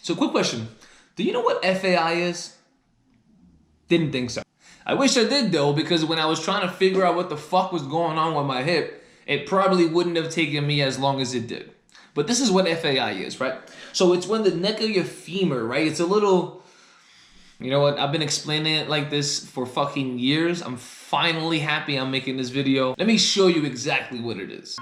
So quick question. Do you know what FAI is? Didn't think so. I wish I did though, because when I was trying to figure out what the fuck was going on with my hip, it probably wouldn't have taken me as long as it did. But this is what FAI is, right? So it's when the neck of your femur, right? It's a little, you know what? I've been explaining it like this for fucking years. I'm finally happy I'm making this video. Let me show you exactly what it is.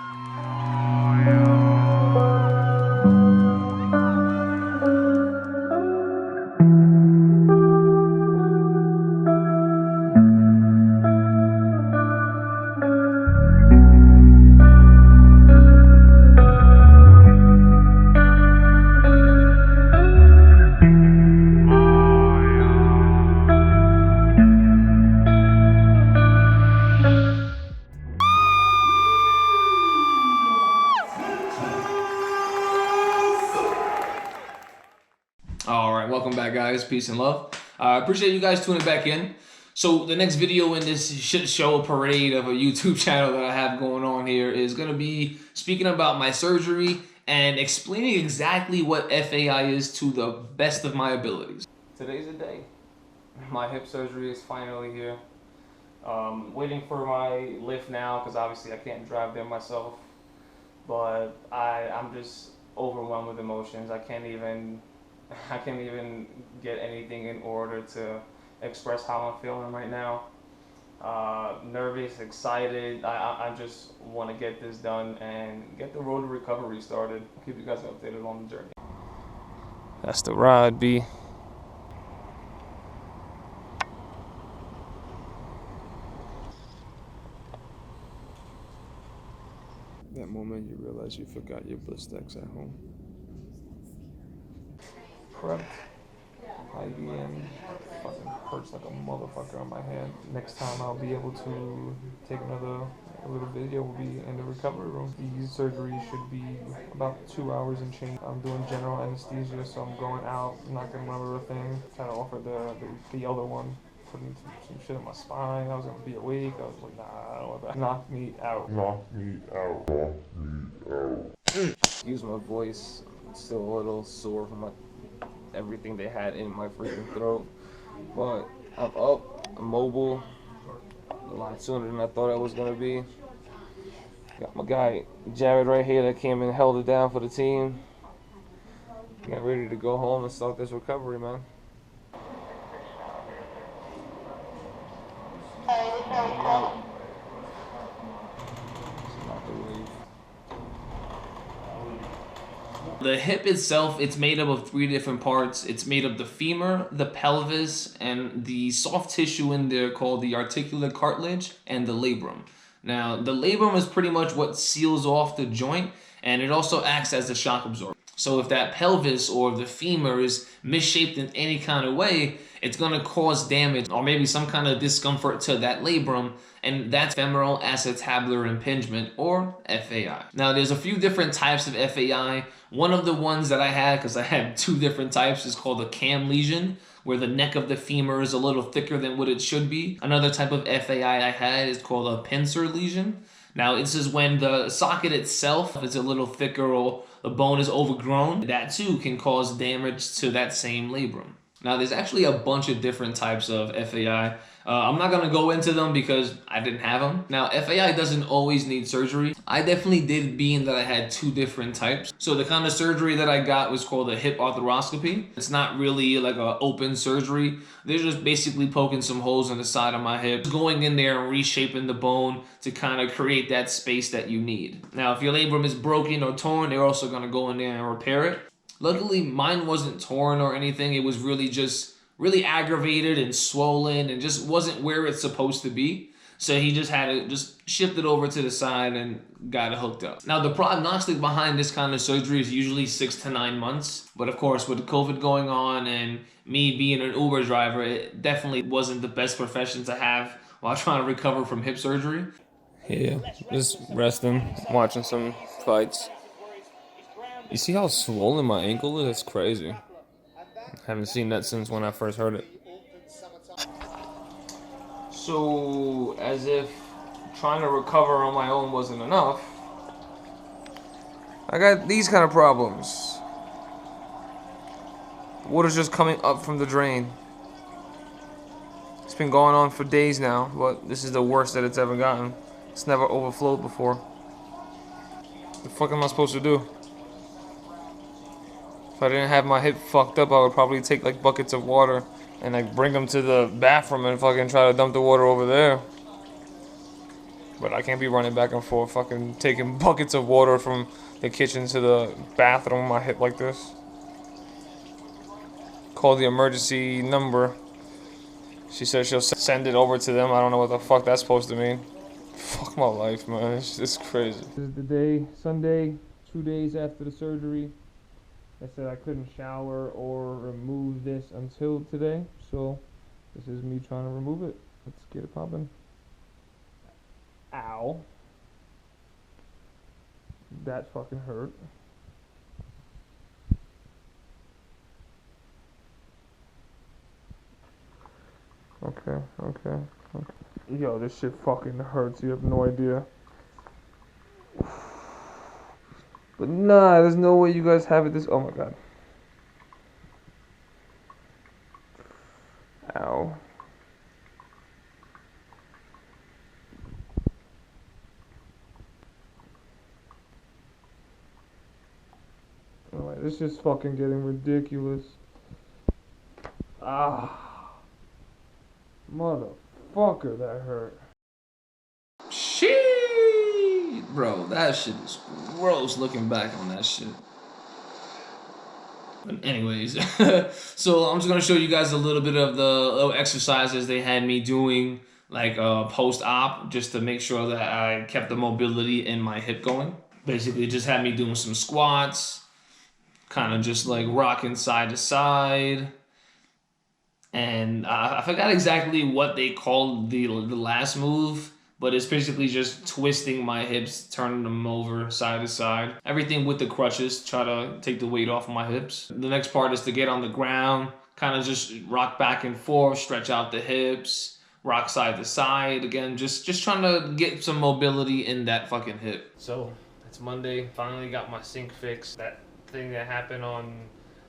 Alright, welcome back guys, peace and love. I appreciate you guys tuning back in. So the next video in this shit show parade of a YouTube channel that I have going on here is going to be speaking about my surgery and explaining exactly what FAI is to the best of my abilities. Today's the day. My hip surgery is finally here. Waiting for my lift now because obviously I can't drive there myself. But I'm just overwhelmed with emotions. I can't even get anything in order to express how I'm feeling right now. Nervous, excited. I just want to get this done and get the road to recovery started. I'll keep you guys updated on the journey. That's the ride, B. That moment you realize you forgot your Blistex at home. Prepped. IBM fucking hurts like a motherfucker on my hand. Next time I'll be able to take another little video will be in the recovery room. The surgery should be about 2 hours and change. I'm doing general anesthesia, so I'm going out, not gonna remember a thing. Trying to offer the other one, putting some shit in my spine. I was gonna be awake. I was like, nah, I don't want that. Knock me out. Knock me out. Knock me out. Excuse my voice. I'm still a little sore from everything they had in my freaking throat, but I'm up, I'm mobile, a lot sooner than I thought I was gonna be. Got my guy Jared right here that came and held it down for the team. Get ready to go home and start this recovery, man. The hip itself, it's made up of 3 different parts. It's made of the femur, the pelvis, and the soft tissue in there called the articular cartilage and the labrum. Now, the labrum is pretty much what seals off the joint, and it also acts as a shock absorber. So if that pelvis or the femur is misshaped in any kind of way, it's going to cause damage or maybe some kind of discomfort to that labrum, and that's femoral acetabular impingement, or FAI. Now, there's a few different types of FAI. One of the ones that I had, because I had 2 different types, is called a cam lesion, where the neck of the femur is a little thicker than what it should be. Another type of FAI I had is called a pincer lesion. Now, this is when the socket itself is a little thicker or the bone is overgrown. That too can cause damage to that same labrum. Now, there's actually a bunch of different types of FAI. I'm not going to go into them because I didn't have them. Now, FAI doesn't always need surgery. I definitely did, being that I had 2 different types. So the kind of surgery that I got was called a hip arthroscopy. It's not really like an open surgery. They're just basically poking some holes in the side of my hip, going in there and reshaping the bone to kind of create that space that you need. Now, if your labrum is broken or torn, they're also going to go in there and repair it. Luckily, mine wasn't torn or anything. It was really just really aggravated and swollen and just wasn't where it's supposed to be. So he just had to just shift it over to the side and got it hooked up. Now, the prognostic behind this kind of surgery is usually 6 to 9 months. But of course, with COVID going on and me being an Uber driver, it definitely wasn't the best profession to have while trying to recover from hip surgery. Yeah, just resting, watching some fights. You see how swollen my ankle is? It's crazy. Haven't seen that since when I first heard it. So, as if trying to recover on my own wasn't enough, I got these kind of problems. Water's just coming up from the drain. It's been going on for days now, but this is the worst that it's ever gotten. It's never overflowed before. What the fuck am I supposed to do? If I didn't have my hip fucked up, I would probably take like buckets of water and like bring them to the bathroom and fucking try to dump the water over there. But I can't be running back and forth fucking taking buckets of water from the kitchen to the bathroom with my hip like this. Call the emergency number. She said she'll send it over to them. I don't know what the fuck that's supposed to mean. Fuck my life, man. It's just crazy. This is the day, Sunday, 2 days after the surgery. I said I couldn't shower or remove this until today. So this is me trying to remove it. Let's get it popping. Ow. That fucking hurt. Okay. Yo, this shit fucking hurts. You have no idea. But nah, there's no way you guys have it this. Oh my god. Ow. Alright, this is fucking getting ridiculous. Ah. Motherfucker, that hurt. Shit, bro, that shit is gross looking back on that shit. But anyways, so I'm just gonna show you guys a little bit of the little exercises they had me doing, like post-op, just to make sure that I kept the mobility in my hip going. Basically, just had me doing some squats, kind of just like rocking side to side. And I forgot exactly what they called the last move, but it's basically just twisting my hips, turning them over side to side. Everything with the crutches, try to take the weight off of my hips. The next part is to get on the ground, kind of just rock back and forth, stretch out the hips, rock side to side. Again, just trying to get some mobility in that fucking hip. So, it's Monday, finally got my sink fixed. That thing that happened on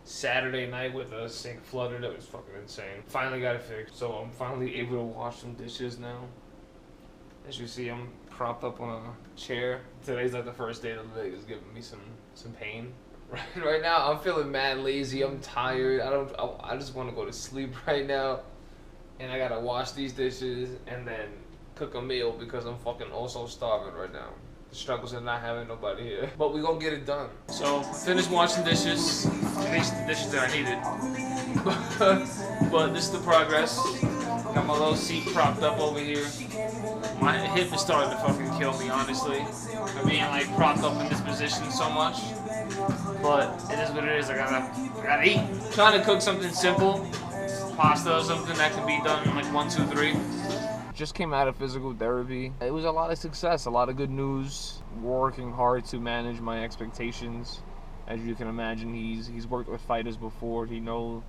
Saturday night with a sink flooded, it was fucking insane. Finally got it fixed, so I'm finally able to wash some dishes now. As you see, I'm propped up on a chair. Today's like the first day the leg is giving me some pain. Right now, I'm feeling mad lazy. I'm tired. I just want to go to sleep right now, and I gotta wash these dishes and then cook a meal because I'm fucking also starving right now. The struggles of not having nobody here. But we gonna get it done. So, finished washing dishes. Finished the dishes that I needed. But this is the progress. Got my little seat propped up over here. My hip is starting to fucking kill me, honestly. For being like propped up in this position so much. But it is what it is. I gotta eat. Trying to cook something simple. Pasta or something that can be done in like 1, 2, 3. Just came out of physical therapy. It was a lot of success, a lot of good news. Working hard to manage my expectations. As you can imagine, he's worked with fighters before. He knows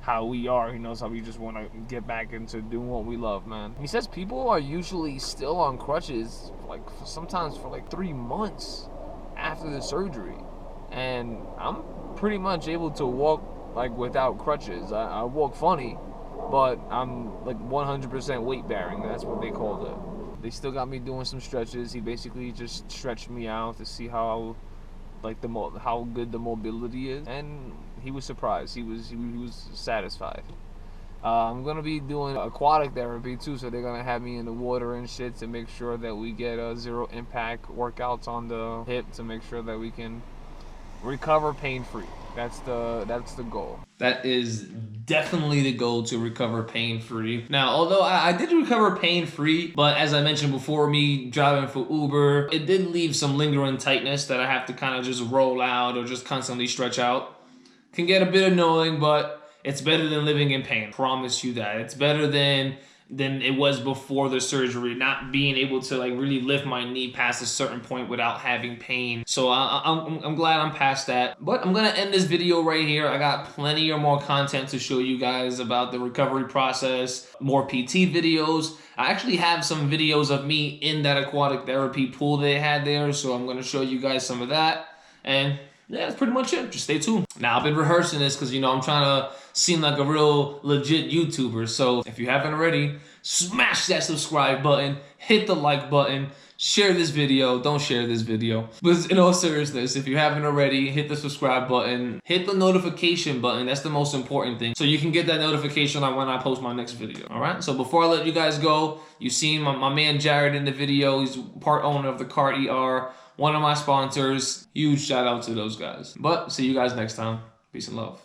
how we are. He knows how we just want to get back into doing what we love, man. He says people are usually still on crutches, like sometimes for like 3 months after the surgery. And I'm pretty much able to walk like without crutches. I walk funny, but I'm like 100% weight bearing. That's what they called it. They still got me doing some stretches. He basically just stretched me out to see how like how good the mobility is, and he was surprised. He was satisfied. I'm gonna be doing aquatic therapy too, so they're gonna have me in the water and shit to make sure that we get zero impact workouts on the hip to make sure that we can recover pain-free. That's the goal. That is definitely the goal, to recover pain-free. Now, although I did recover pain-free, but as I mentioned before, me driving for Uber, it did leave some lingering tightness that I have to kind of just roll out or just constantly stretch out. Can get a bit annoying, but it's better than living in pain. Promise you that. It's better than it was before the surgery, not being able to like really lift my knee past a certain point without having pain. So I'm glad I'm past that. But I'm gonna end this video right here. I got plenty of more content to show you guys about the recovery process, more PT videos. I actually have some videos of me in that aquatic therapy pool they had there, so I'm gonna show you guys some of that. And yeah, that's pretty much it. Just stay tuned. Now, I've been rehearsing this because, you know, I'm trying to seem like a real legit YouTuber. So if you haven't already, smash that subscribe button, hit the like button, share this video, don't share this video. But in all seriousness, if you haven't already, hit the subscribe button, hit the notification button. That's the most important thing. So you can get that notification on when I post my next video. All right. So before I let you guys go, you've seen my man Jared in the video. He's part owner of the Cart ER, one of my sponsors. Huge shout out to those guys. But see you guys next time. Peace and love.